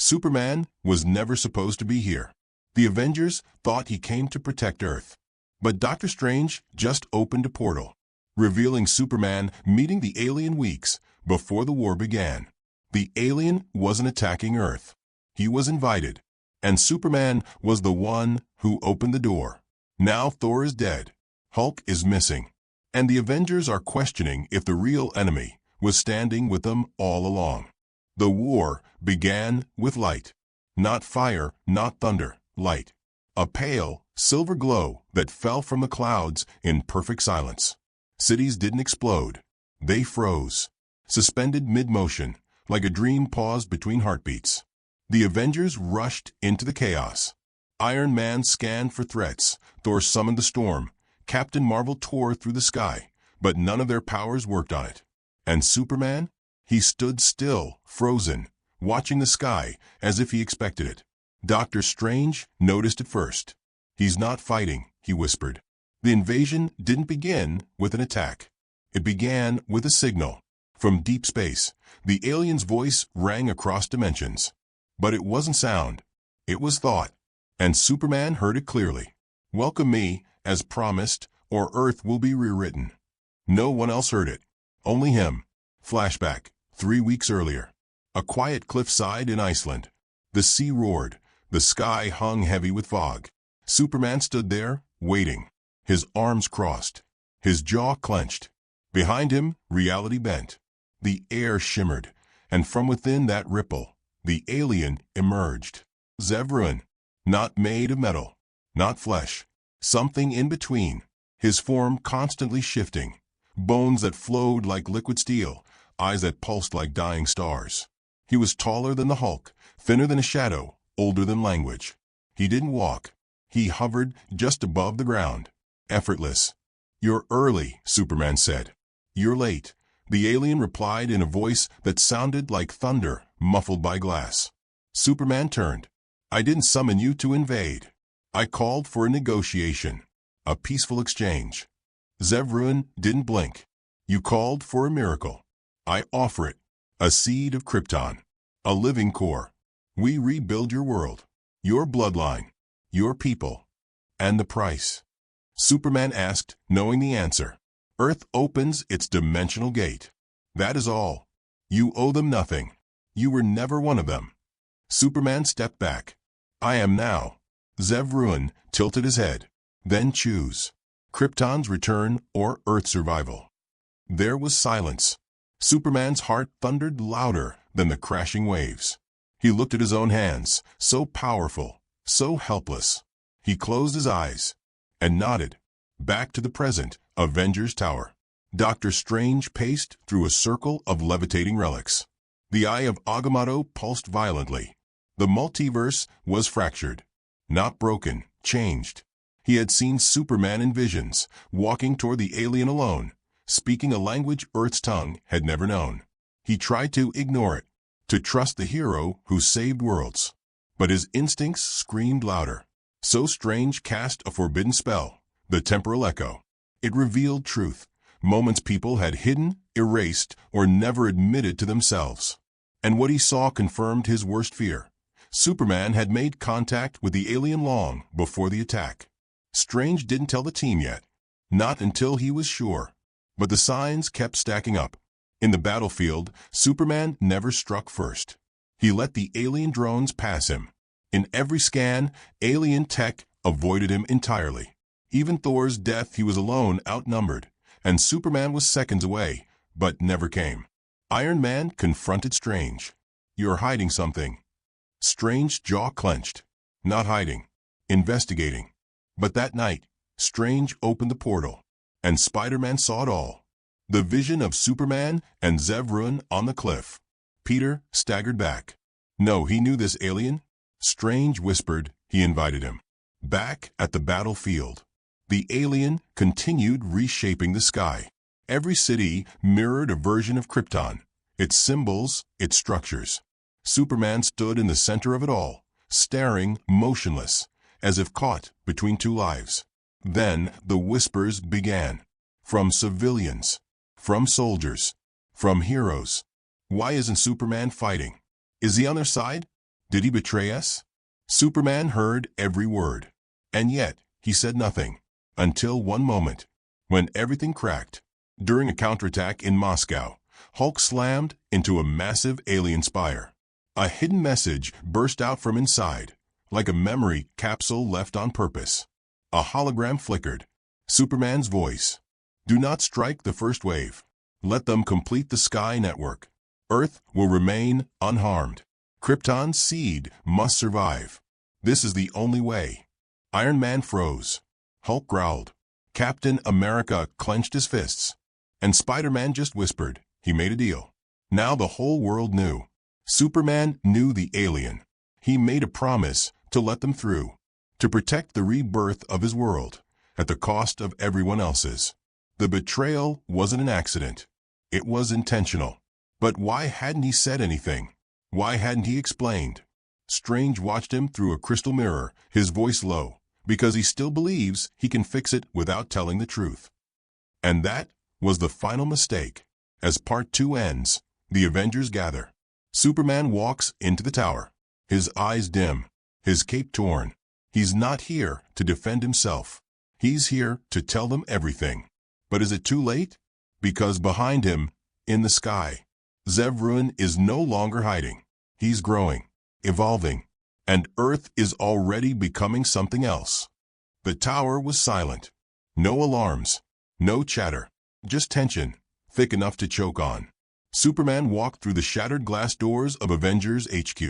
Superman was never supposed to be here. The Avengers thought he came to protect Earth. But Doctor Strange just opened a portal, revealing Superman meeting the alien weeks before the war began. The alien wasn't attacking Earth. He was invited, and Superman was the one who opened the door. Now Thor is dead, Hulk is missing, and the Avengers are questioning if the real enemy was standing with them all along. The war began with light. Not fire, not thunder, light. A pale, silver glow that fell from the clouds in perfect silence. Cities didn't explode. They froze, suspended mid-motion, like a dream paused between heartbeats. The Avengers rushed into the chaos. Iron Man scanned for threats. Thor summoned the storm. Captain Marvel tore through the sky, but none of their powers worked on it. And Superman? He stood still, frozen, watching the sky as if he expected it. Doctor Strange noticed it first. "He's not fighting," he whispered. The invasion didn't begin with an attack. It began with a signal. From deep space, the alien's voice rang across dimensions. But it wasn't sound. It was thought. And Superman heard it clearly. "Welcome me, as promised, or Earth will be rewritten." No one else heard it. Only him. Flashback, 3 weeks earlier. A quiet cliffside in Iceland. The sea roared. The sky hung heavy with fog. Superman stood there, waiting. His arms crossed. His jaw clenched. Behind him, reality bent. The air shimmered, and from within that ripple, the alien emerged. Zevran. Not made of metal. Not flesh. Something in between. His form constantly shifting. Bones that flowed like liquid steel. Eyes that pulsed like dying stars. He was taller than the Hulk, thinner than a shadow, older than language. He didn't walk. He hovered just above the ground. Effortless. "You're early," Superman said. "You're late," the alien replied in a voice that sounded like thunder, muffled by glass. Superman turned. "I didn't summon you to invade. I called for a negotiation. A peaceful exchange." Zevran didn't blink. "You called for a miracle. I offer it. A seed of Krypton. A living core. We rebuild your world. Your bloodline. Your people. And the price?" Superman asked, knowing the answer. "Earth opens its dimensional gate. That is all. You owe them nothing. You were never one of them." Superman stepped back. "I am now." Zevran tilted his head. "Then choose. Krypton's return or Earth's survival." There was silence. Superman's heart thundered louder than the crashing waves. He looked at his own hands, so powerful, so helpless. He closed his eyes and nodded. Back to the present, Avengers Tower. Doctor Strange paced through a circle of levitating relics. The eye of Agamotto pulsed violently. The multiverse was fractured. Not broken, changed. He had seen Superman in visions, walking toward the alien alone, speaking a language Earth's tongue had never known. He tried to ignore it, to trust the hero who saved worlds. But his instincts screamed louder. So Strange cast a forbidden spell, the temporal echo. It revealed truth, moments people had hidden, erased, or never admitted to themselves. And what he saw confirmed his worst fear. Superman had made contact with the alien long before the attack. Strange didn't tell the team yet. Not until he was sure. But the signs kept stacking up. In the battlefield, Superman never struck first. He let the alien drones pass him. In every scan, alien tech avoided him entirely. Even Thor's death, he was alone, outnumbered. And Superman was seconds away, but never came. Iron Man confronted Strange. "You're hiding something." Strange's jaw clenched. Not hiding. Investigating. But that night, Strange opened the portal. And Spider-Man saw it all. The vision of Superman and Zevran on the cliff. Peter staggered back. No, he knew this alien. Strange whispered. He invited him. Back at the battlefield. The alien continued reshaping the sky. Every city mirrored a version of Krypton. Its symbols, its structures. Superman stood in the center of it all, staring, motionless, as if caught between two lives. Then the whispers began. From civilians. From soldiers. From heroes. Why isn't Superman fighting? Is he on their side? Did he betray us? Superman heard every word. And yet, he said nothing. Until one moment, when everything cracked. During a counterattack in Moscow, Hulk slammed into a massive alien spire. A hidden message burst out from inside, like a memory capsule left on purpose. A hologram flickered. Superman's voice. Do not strike the first wave. Let them complete the sky network. Earth will remain unharmed. Krypton's seed must survive. This is the only way. Iron Man froze. Hulk growled. Captain America clenched his fists. And Spider-Man just whispered. He made a deal. Now the whole world knew. Superman knew the alien. He made a promise to let them through, to protect the rebirth of his world, at the cost of everyone else's. The betrayal wasn't an accident. It was intentional. But why hadn't he said anything? Why hadn't he explained? Strange watched him through a crystal mirror, his voice low, because he still believes he can fix it without telling the truth. And that was the final mistake. As Part 2 ends, the Avengers gather. Superman walks into the tower, his eyes dim, his cape torn. He's not here to defend himself. He's here to tell them everything. But is it too late? Because behind him, in the sky, Zevran is no longer hiding. He's growing, evolving, and Earth is already becoming something else. The tower was silent. No alarms, no chatter, just tension, thick enough to choke on. Superman walked through the shattered glass doors of Avengers HQ,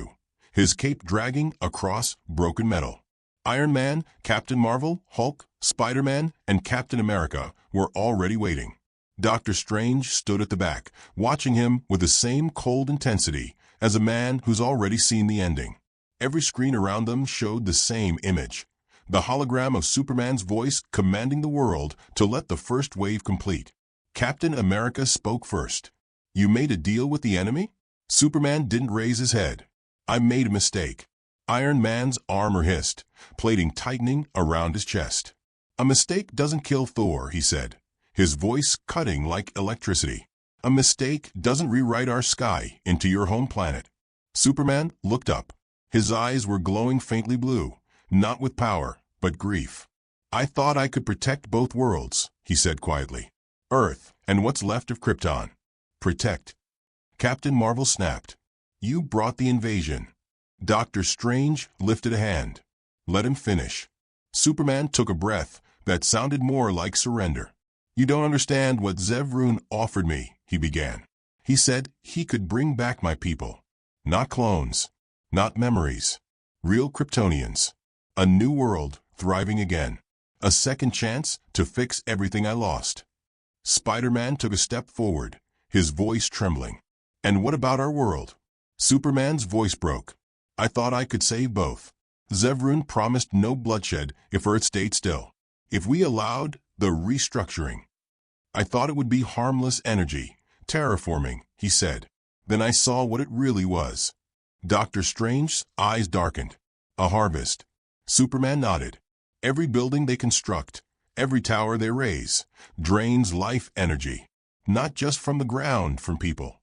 his cape dragging across broken metal. Iron Man, Captain Marvel, Hulk, Spider-Man, and Captain America were already waiting. Doctor Strange stood at the back, watching him with the same cold intensity as a man who's already seen the ending. Every screen around them showed the same image, the hologram of Superman's voice commanding the world to let the first wave complete. Captain America spoke first. You made a deal with the enemy? Superman didn't raise his head. I made a mistake. Iron Man's armor hissed, plating tightening around his chest. A mistake doesn't kill Thor, he said, his voice cutting like electricity. A mistake doesn't rewrite our sky into your home planet. Superman looked up. His eyes were glowing faintly blue, not with power, but grief. I thought I could protect both worlds, he said quietly. Earth, and what's left of Krypton. Protect. Captain Marvel snapped. You brought the invasion. Doctor Strange lifted a hand. Let him finish. Superman took a breath that sounded more like surrender. You don't understand what Zevran offered me, he began. He said he could bring back my people. Not clones. Not memories. Real Kryptonians. A new world, thriving again. A second chance to fix everything I lost. Spider-Man took a step forward, his voice trembling. And what about our world? Superman's voice broke. I thought I could save both. Zevran promised no bloodshed if Earth stayed still. If we allowed the restructuring. I thought it would be harmless energy, terraforming, he said. Then I saw what it really was. Doctor Strange's eyes darkened. A harvest. Superman nodded. Every building they construct, every tower they raise, drains life energy. Not just from the ground, from people.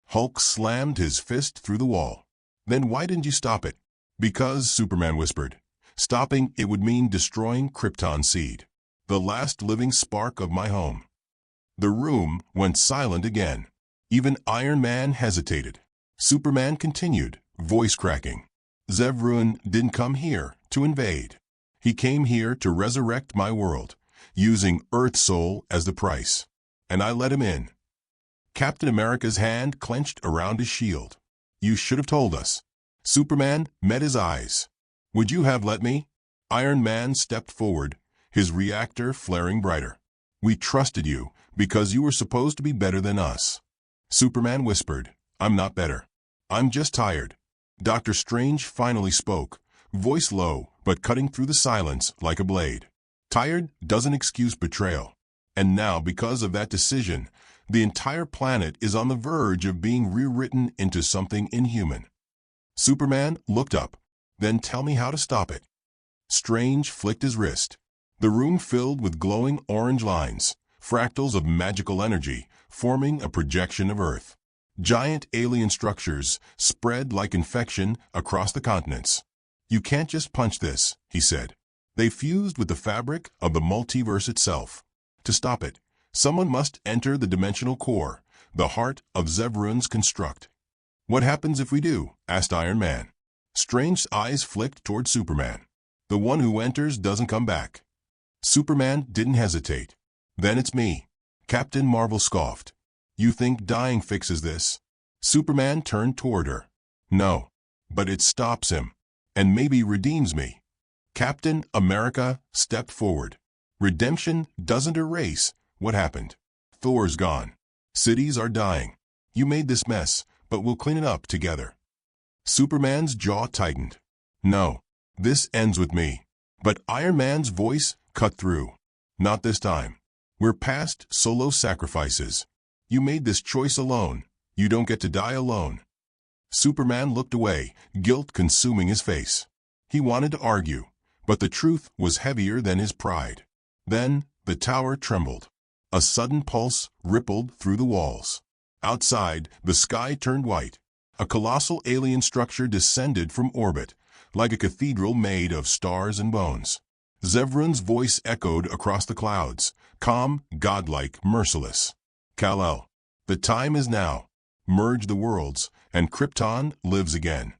Hulk slammed his fist through the wall. Then why didn't you stop it? Because, Superman whispered. Stopping it would mean destroying Krypton's seed. The last living spark of my home. The room went silent again. Even Iron Man hesitated. Superman continued, voice cracking. Zevran didn't come here to invade. He came here to resurrect my world, using Earth's soul as the price. And I let him in. Captain America's hand clenched around his shield. You should have told us. Superman met his eyes. Would you have let me? Iron Man stepped forward, his reactor flaring brighter. We trusted you because you were supposed to be better than us. Superman whispered, I'm not better. I'm just tired. Doctor Strange finally spoke, voice low but cutting through the silence like a blade. Tired doesn't excuse betrayal. And now, because of that decision, the entire planet is on the verge of being rewritten into something inhuman. Superman looked up. Then tell me how to stop it. Strange flicked his wrist. The room filled with glowing orange lines, fractals of magical energy, forming a projection of Earth. Giant alien structures spread like infection across the continents. "You can't just punch this," he said. "They fused with the fabric of the multiverse itself. To stop it, someone must enter the dimensional core, the heart of Zevran's construct." "What happens if we do?" asked Iron Man. Strange's eyes flicked toward Superman. "The one who enters doesn't come back." Superman didn't hesitate. "Then it's me." Captain Marvel scoffed. "You think dying fixes this?" Superman turned toward her. "No, but it stops him, and maybe redeems me." Captain America stepped forward. "Redemption doesn't erase what happened. Thor's gone. Cities are dying. You made this mess, but we'll clean it up together." Superman's jaw tightened. "No, this ends with me." But Iron Man's voice cut through. "Not this time. We're past solo sacrifices. You made this choice alone. You don't get to die alone." Superman looked away, guilt consuming his face. He wanted to argue, but the truth was heavier than his pride. Then the tower trembled. A sudden pulse rippled through the walls. Outside, the sky turned white. A colossal alien structure descended from orbit, like a cathedral made of stars and bones. Zevran's voice echoed across the clouds, calm, godlike, merciless. "Kal-El, the time is now. Merge the worlds, and Krypton lives again."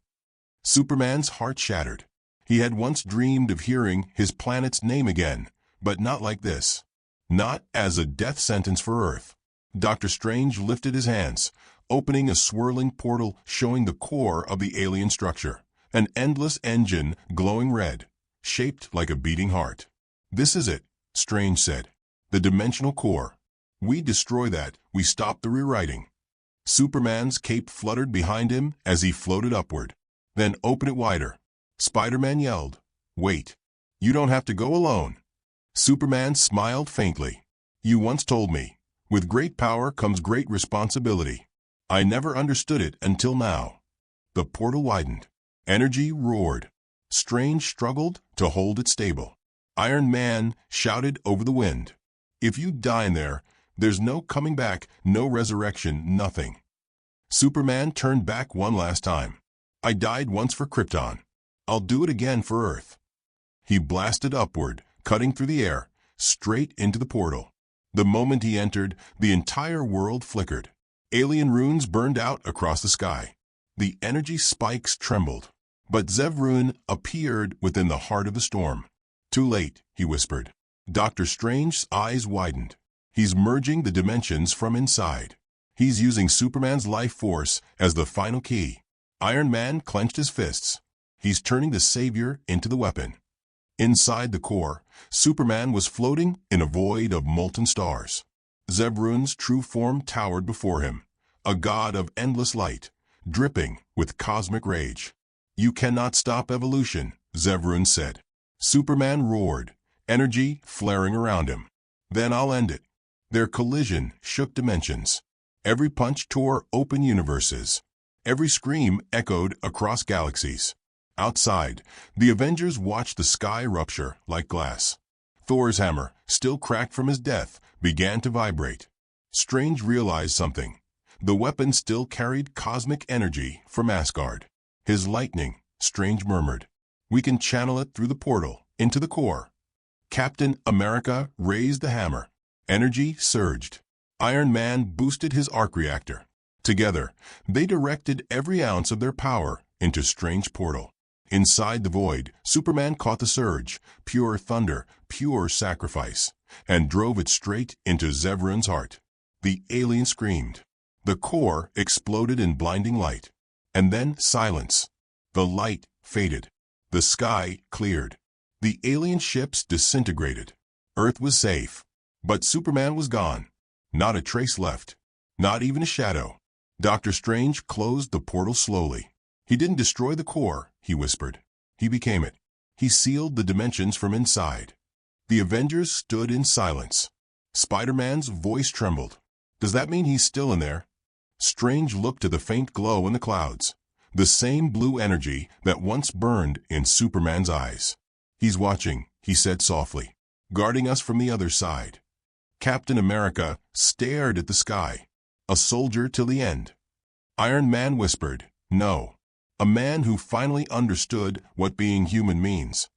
Superman's heart shattered. He had once dreamed of hearing his planet's name again, but not like this. Not as a death sentence for Earth. Dr. Strange lifted his hands, opening a swirling portal showing the core of the alien structure, an endless engine glowing red, shaped like a beating heart. "This is it," Strange said. "The dimensional core. We destroy that, we stop the rewriting." Superman's cape fluttered behind him as he floated upward. "Then open it wider." Spider-Man yelled. "Wait. You don't have to go alone." Superman smiled faintly. "You once told me, with great power comes great responsibility. I never understood it until now." The portal widened. Energy roared. Strange struggled to hold it stable. Iron Man shouted over the wind. "If you die in there, there's no coming back, no resurrection, nothing." Superman turned back one last time. "I died once for Krypton. I'll do it again for Earth." He blasted upward, cutting through the air, straight into the portal. The moment he entered, the entire world flickered. Alien runes burned out across the sky. The energy spikes trembled. But Zevran appeared within the heart of the storm. "Too late," he whispered. Dr. Strange's eyes widened. "He's merging the dimensions from inside. He's using Superman's life force as the final key." Iron Man clenched his fists. He's turning the savior into the weapon. Inside the core, Superman was floating in a void of molten stars. Zevran's true form towered before him, a god of endless light, dripping with cosmic rage. "You cannot stop evolution," Zevran said. Superman roared, energy flaring around him. "Then I'll end it." Their collision shook dimensions. Every punch tore open universes. Every scream echoed across galaxies. Outside, the Avengers watched the sky rupture like glass. Thor's hammer, still cracked from his death, began to vibrate. Strange realized something. The weapon still carried cosmic energy from Asgard. "His lightning," Strange murmured. "We can channel it through the portal, into the core." Captain America raised the hammer. Energy surged. Iron Man boosted his arc reactor. Together, they directed every ounce of their power into Strange portal. Inside the void, Superman caught the surge, pure thunder, pure sacrifice, and drove it straight into Zevran's heart. The alien screamed. The core exploded in blinding light. And then silence. The light faded. The sky cleared. The alien ships disintegrated. Earth was safe. But Superman was gone. Not a trace left. Not even a shadow. Dr. Strange closed the portal slowly. "He didn't destroy the core," he whispered. "He became it. He sealed the dimensions from inside." The Avengers stood in silence. Spider-Man's voice trembled. "Does that mean he's still in there?" Strange looked at the faint glow in the clouds. The same blue energy that once burned in Superman's eyes. "He's watching," he said softly, "guarding us from the other side." Captain America stared at the sky. "A soldier till the end." Iron Man whispered, "No." A man who finally understood what being human means.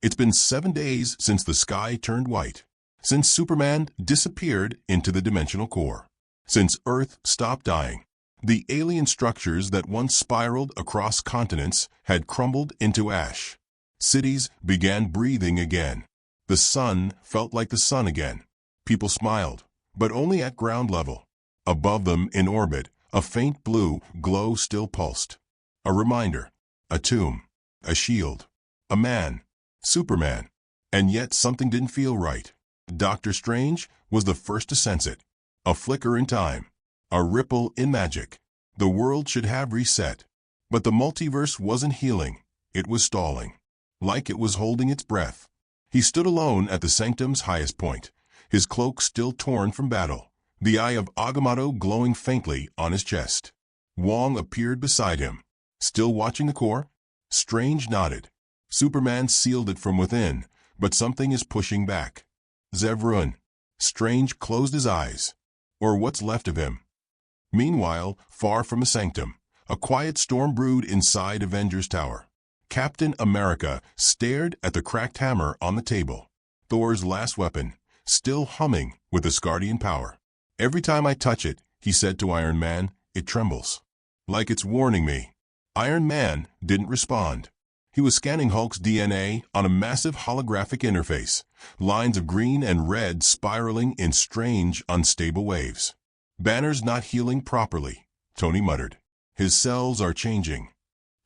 It's been 7 days since the sky turned white, since Superman disappeared into the dimensional core, since Earth stopped dying. The alien structures that once spiraled across continents had crumbled into ash. Cities began breathing again. The sun felt like the sun again. People smiled, but only at ground level. Above them, in orbit, a faint blue glow still pulsed. A reminder, a tomb, a shield, a man, Superman. And yet something didn't feel right. Doctor Strange was the first to sense it. A flicker in time, a ripple in magic. The world should have reset. But the multiverse wasn't healing. It was stalling, like it was holding its breath. He stood alone at the sanctum's highest point, his cloak still torn from battle, the eye of Agamotto glowing faintly on his chest. Wong appeared beside him. "Still watching the core?" Strange nodded. "Superman sealed it from within, but something is pushing back." "Zevran." Strange closed his eyes. "Or what's left of him." Meanwhile, far from the sanctum, a quiet storm brewed inside Avengers Tower. Captain America stared at the cracked hammer on the table. Thor's last weapon, still humming with Asgardian power. "Every time I touch it," he said to Iron Man, "it trembles. Like it's warning me." Iron Man didn't respond. He was scanning Hulk's DNA on a massive holographic interface, lines of green and red spiraling in strange, unstable waves. "Banner's not healing properly," Tony muttered. "His cells are changing."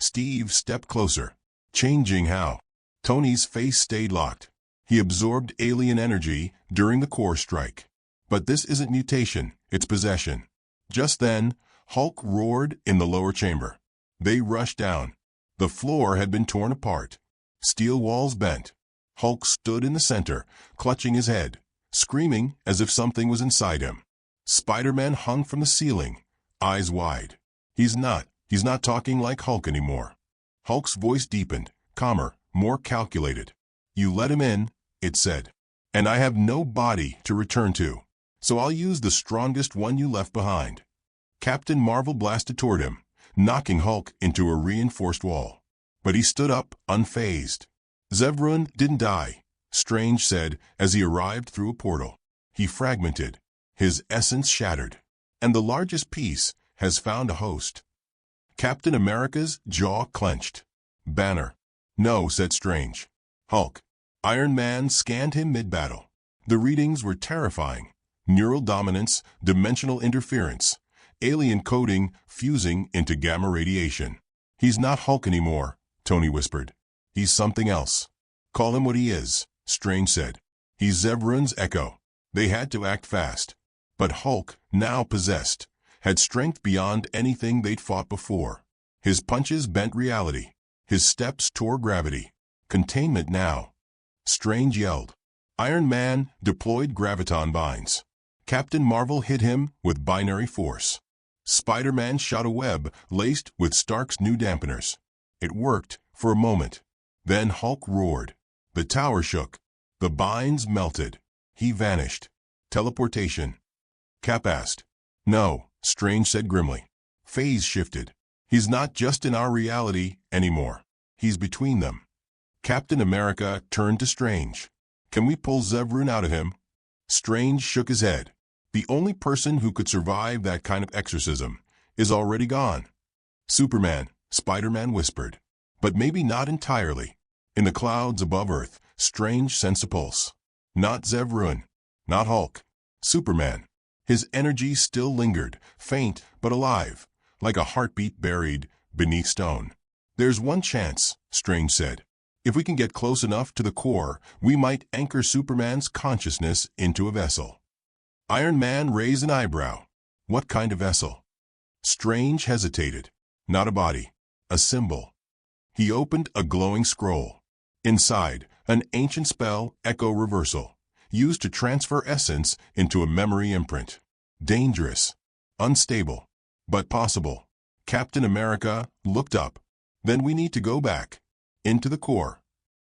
Steve stepped closer. "Changing how?" Tony's face stayed locked. He absorbed alien energy during the core strike. "But this isn't mutation, it's possession." Just then, Hulk roared in the lower chamber. They rushed down. The floor had been torn apart. Steel walls bent. Hulk stood in the center, clutching his head, screaming as if something was inside him. Spider-Man hung from the ceiling, eyes wide. He's not talking like Hulk anymore. Hulk's voice deepened, calmer, more calculated. "You let him in," it said. "And I have no body to return to. So I'll use the strongest one you left behind." Captain Marvel blasted toward him, knocking Hulk into a reinforced wall. But he stood up, unfazed. "Zevran didn't die," Strange said as he arrived through a portal. "He fragmented, his essence shattered. And the largest piece has found a host." Captain America's jaw clenched. "Banner." "No," said Strange. "Hulk." Iron Man scanned him mid-battle. The readings were terrifying. Neural dominance, dimensional interference, alien coding fusing into gamma radiation. "He's not Hulk anymore," Tony whispered. "He's something else." "Call him what he is," Strange said. "He's Zevran's echo." They had to act fast. But Hulk, now possessed, had strength beyond anything they'd fought before. His punches bent reality. His steps tore gravity. Containment now. Strange yelled. Iron Man deployed graviton binds. Captain Marvel hit him with binary force. Spider-Man shot a web laced with Stark's new dampeners. It worked for a moment. Then Hulk roared. The tower shook. The binds melted. He vanished. Teleportation. Cap asked. "No," Strange said grimly. "Phase shifted. He's not just in our reality anymore. He's between them." Captain America turned to Strange. "Can we pull Zevran out of him?" Strange shook his head. "The only person who could survive that kind of exorcism is already gone." "Superman," Spider-Man whispered. "But maybe not entirely." In the clouds above Earth, Strange sensed a pulse. Not Zevran. Not Hulk. Superman. His energy still lingered, faint but alive, like a heartbeat buried beneath stone. "There's one chance," Strange said. "If we can get close enough to the core, we might anchor Superman's consciousness into a vessel." Iron Man raised an eyebrow. "What kind of vessel?" Strange hesitated. "Not a body. A symbol." He opened a glowing scroll. Inside, an ancient spell, Echo Reversal, used to transfer essence into a memory imprint. Dangerous. Unstable. But possible. Captain America looked up. "Then we need to go back. Into the core."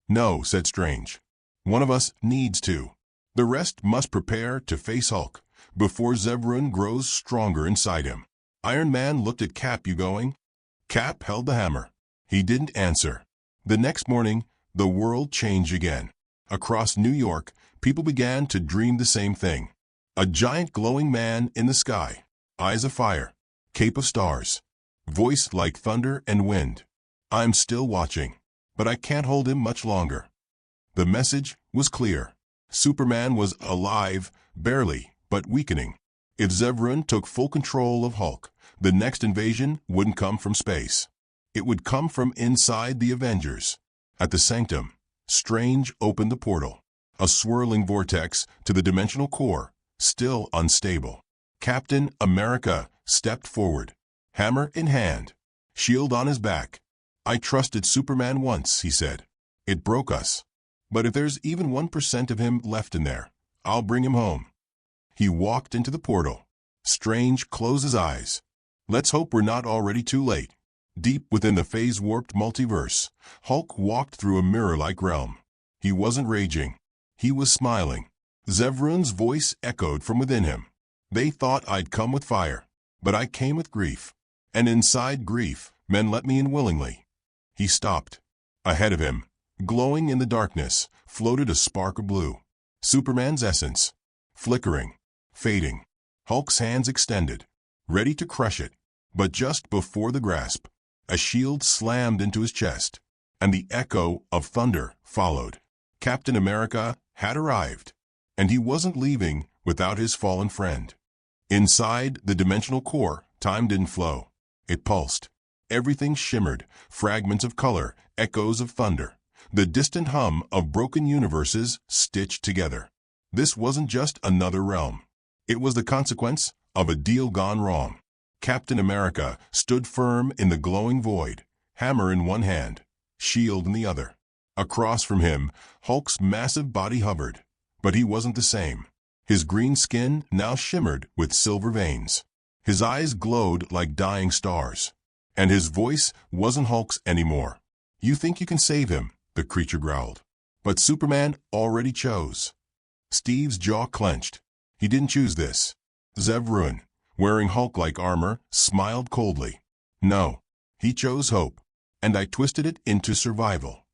"No," said Strange. "One of us needs to. The rest must prepare to face Hulk before Zevran grows stronger inside him." Iron Man looked at Cap. You going? Cap held the hammer. He didn't answer. The next morning, the world changed again. Across New York, people began to dream the same thing. A giant glowing man in the sky, eyes of fire, cape of stars, voice like thunder and wind. I'm still watching, but I can't hold him much longer. The message was clear. Superman was alive, barely, but weakening. If Zevran took full control of Hulk, the next invasion wouldn't come from space. It would come from inside the Avengers. At the Sanctum, Strange opened the portal, a swirling vortex to the dimensional core, still unstable. Captain America stepped forward, hammer in hand, shield on his back. I trusted Superman once, he said. It broke us. But if there's even 1% of him left in there, I'll bring him home. He walked into the portal. Strange closed his eyes. Let's hope we're not already too late. Deep within the phase-warped multiverse, Hulk walked through a mirror-like realm. He wasn't raging. He was smiling. Zevran's voice echoed from within him. They thought I'd come with fire, but I came with grief. And inside grief, men let me in willingly. He stopped. Ahead of him, glowing in the darkness, floated a spark of blue. Superman's essence. Flickering, fading. Hulk's hands extended, ready to crush it. But just before the grasp, a shield slammed into his chest, and the echo of thunder followed. Captain America had arrived, and he wasn't leaving without his fallen friend. Inside the dimensional core, time didn't flow. It pulsed. Everything shimmered, fragments of color, echoes of thunder, the distant hum of broken universes stitched together. This wasn't just another realm. It was the consequence of a deal gone wrong. Captain America stood firm in the glowing void, hammer in one hand, shield in the other. Across from him, Hulk's massive body hovered, but he wasn't the same. His green skin now shimmered with silver veins. His eyes glowed like dying stars. And his voice wasn't Hulk's anymore. You think you can save him, the creature growled. But Superman already chose. Steve's jaw clenched. He didn't choose this. Zevran, wearing Hulk-like armor, smiled coldly. No, he chose hope, and I twisted it into survival.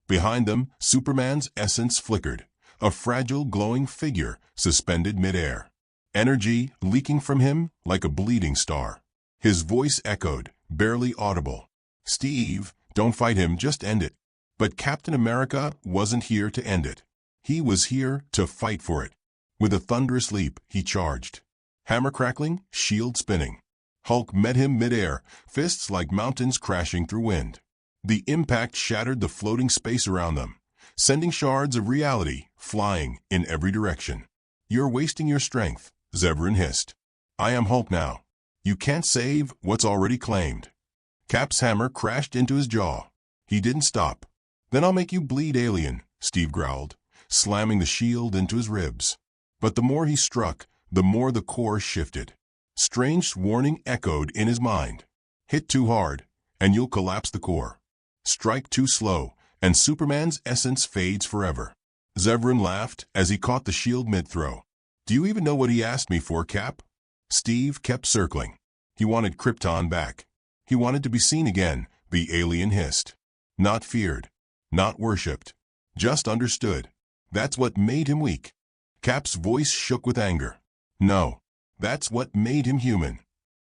Behind them, Superman's essence flickered, a fragile glowing figure suspended midair. Energy leaking from him like a bleeding star. His voice echoed, barely audible. Steve, don't fight him, just end it. But Captain America wasn't here to end it. He was here to fight for it. With a thunderous leap, he charged. Hammer crackling, shield spinning. Hulk met him midair, fists like mountains crashing through wind. The impact shattered the floating space around them, sending shards of reality flying in every direction. You're wasting your strength, Zevran hissed. I am Hulk now. You can't save what's already claimed. Cap's hammer crashed into his jaw. He didn't stop. Then I'll make you bleed, alien, Steve growled, slamming the shield into his ribs. But the more he struck, the more the core shifted. Strange warning echoed in his mind. Hit too hard, and you'll collapse the core. Strike too slow, and Superman's essence fades forever. Zevran laughed as he caught the shield mid-throw. Do you even know what he asked me for, Cap? Steve kept circling. He wanted Krypton back. He wanted to be seen again, the alien hissed. Not feared, not worshipped, just understood. That's what made him weak. Cap's voice shook with anger. No, that's what made him human.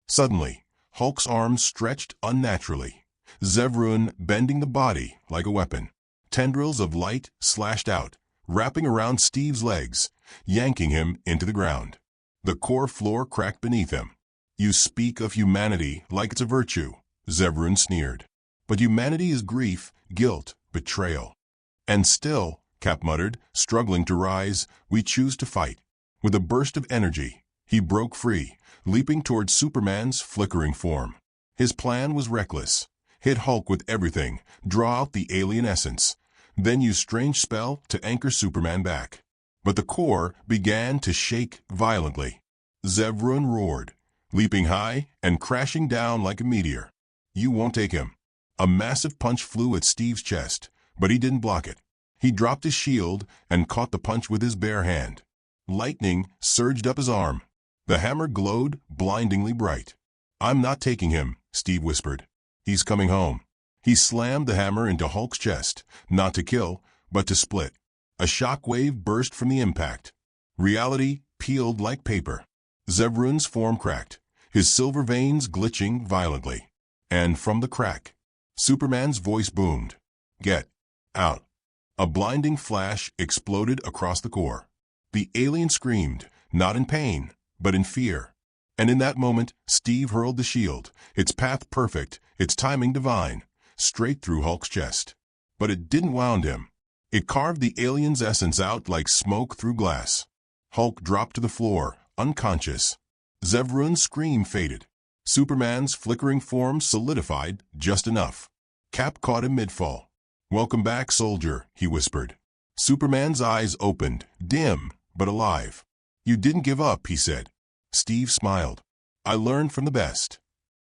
Suddenly, Hulk's arms stretched unnaturally, Zevran bending the body like a weapon. Tendrils of light slashed out, wrapping around Steve's legs, yanking him into the ground. The core floor cracked beneath him. You speak of humanity like it's a virtue, Zevran sneered. But humanity is grief, guilt, betrayal. And still, Cap muttered, struggling to rise, we choose to fight. With a burst of energy, he broke free, leaping towards Superman's flickering form. His plan was reckless. Hit Hulk with everything, draw out the alien essence, then use strange spell to anchor Superman back. But the core began to shake violently. Zevran roared, leaping high and crashing down like a meteor. You won't take him. A massive punch flew at Steve's chest, but he didn't block it. He dropped his shield and caught the punch with his bare hand. Lightning surged up his arm. The hammer glowed blindingly bright. "I'm not taking him," Steve whispered. "He's coming home." He slammed the hammer into Hulk's chest, not to kill, but to split. A shock wave burst from the impact. Reality peeled like paper. Zevran's form cracked, his silver veins glitching violently. And from the crack, Superman's voice boomed. "Get out." A blinding flash exploded across the core. The alien screamed, not in pain, but in fear. And in that moment, Steve hurled the shield, its path perfect, its timing divine, straight through Hulk's chest. But it didn't wound him. It carved the alien's essence out like smoke through glass. Hulk dropped to the floor, unconscious. Zevran's scream faded. Superman's flickering form solidified just enough. Cap caught him mid-fall. "Welcome back, soldier," he whispered. Superman's eyes opened, dim but alive. "You didn't give up," he said. Steve smiled. "I learned from the best."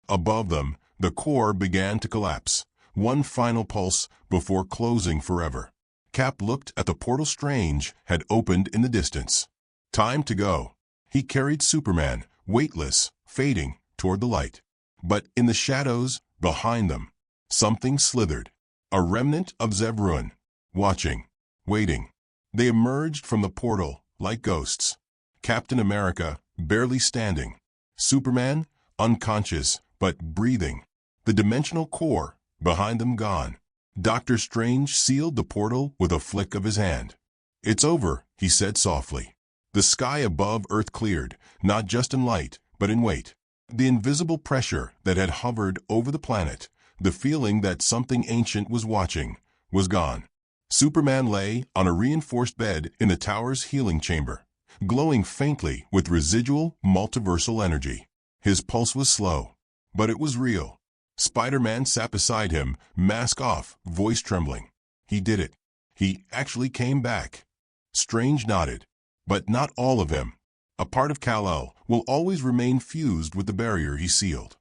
Above them, the core began to collapse, one final pulse before closing forever. Cap looked at the portal Strange had opened in the distance. Time to go. He carried Superman, weightless, fading, toward the light. But in the shadows, behind them, something slithered. A remnant of Zevran, watching, waiting. They emerged from the portal like ghosts. Captain America, barely standing. Superman, unconscious, but breathing. The dimensional core, behind them gone. Doctor Strange sealed the portal with a flick of his hand. "It's over," he said softly. The sky above Earth cleared, not just in light, but in weight. The invisible pressure that had hovered over the planet, the feeling that something ancient was watching, was gone. Superman lay on a reinforced bed in the tower's healing chamber, glowing faintly with residual multiversal energy. His pulse was slow, but it was real. Spider-Man sat beside him, mask off, voice trembling. He did it. He actually came back. Strange nodded. But not all of him. A part of Kal-El will always remain fused with the barrier he sealed.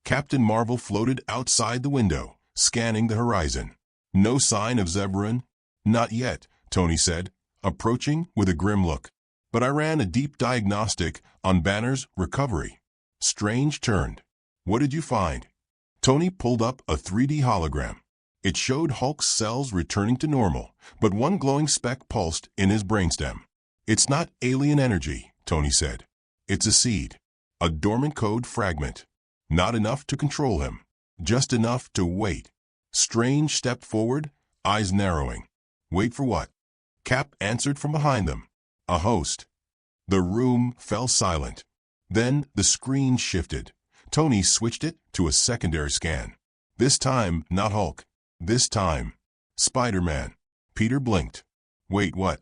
Captain Marvel floated outside the window, scanning the horizon. "No sign of Zevran?" "Not yet," Tony said, approaching with a grim look. "But I ran a deep diagnostic on Banner's recovery." Strange turned. "What did you find?" Tony pulled up a 3D hologram. It showed Hulk's cells returning to normal, but one glowing speck pulsed in his brainstem. "It's not alien energy," Tony said. "It's a seed, a dormant code fragment. Not enough to control him, just enough to wait." Strange stepped forward, eyes narrowing. "Wait for what?" Cap answered from behind them. "A host." The room fell silent. Then the screen shifted. Tony switched it to a secondary scan. This time, not Hulk. This time, Spider-Man. Peter blinked. "Wait, what?"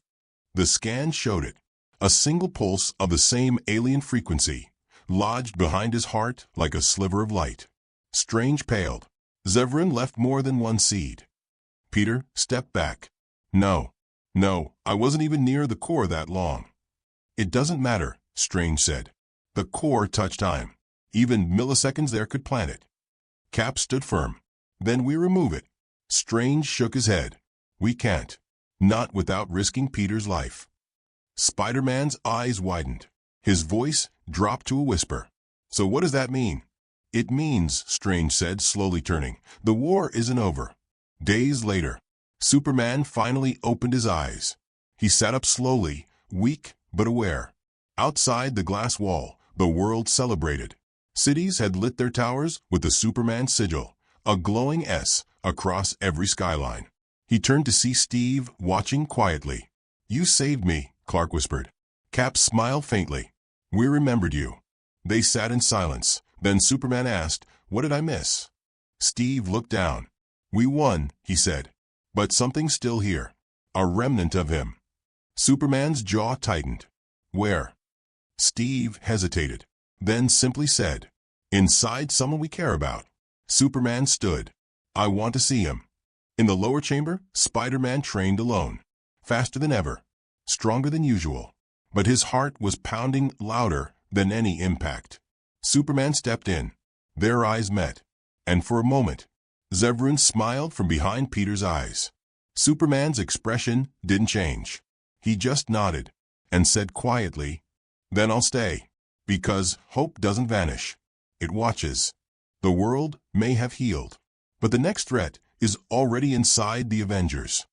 The scan showed it. A single pulse of the same alien frequency, lodged behind his heart like a sliver of light. Strange paled. Zevran left more than one seed. Peter stepped back. No, I wasn't even near the core that long." "It doesn't matter," Strange said. "The core touched time. Even milliseconds there could plant it." Cap stood firm. "Then we remove it." Strange shook his head. "We can't. Not without risking Peter's life." Spider-Man's eyes widened. His voice dropped to a whisper. "So what does that mean?" "It means," Strange said, slowly turning, "the war isn't over." Days later, Superman finally opened his eyes. He sat up slowly, weak but aware. Outside the glass wall, the world celebrated. Cities had lit their towers with the Superman sigil, a glowing S across every skyline. He turned to see Steve watching quietly. "You saved me," Clark whispered. Cap smiled faintly. "We remembered you." They sat in silence. Then Superman asked, "What did I miss?" Steve looked down. "We won," he said. "But something's still here. A remnant of him." Superman's jaw tightened. "Where?" Steve hesitated, then simply said, "Inside someone we care about." Superman stood. "I want to see him." In the lower chamber, Spider-Man trained alone. Faster than ever. Stronger than usual. But his heart was pounding louder than any impact. Superman stepped in. Their eyes met. And for a moment, Zevran smiled from behind Peter's eyes. Superman's expression didn't change. He just nodded and said quietly, "Then I'll stay. Because hope doesn't vanish. It watches. The world may have healed, but the next threat is already inside the Avengers.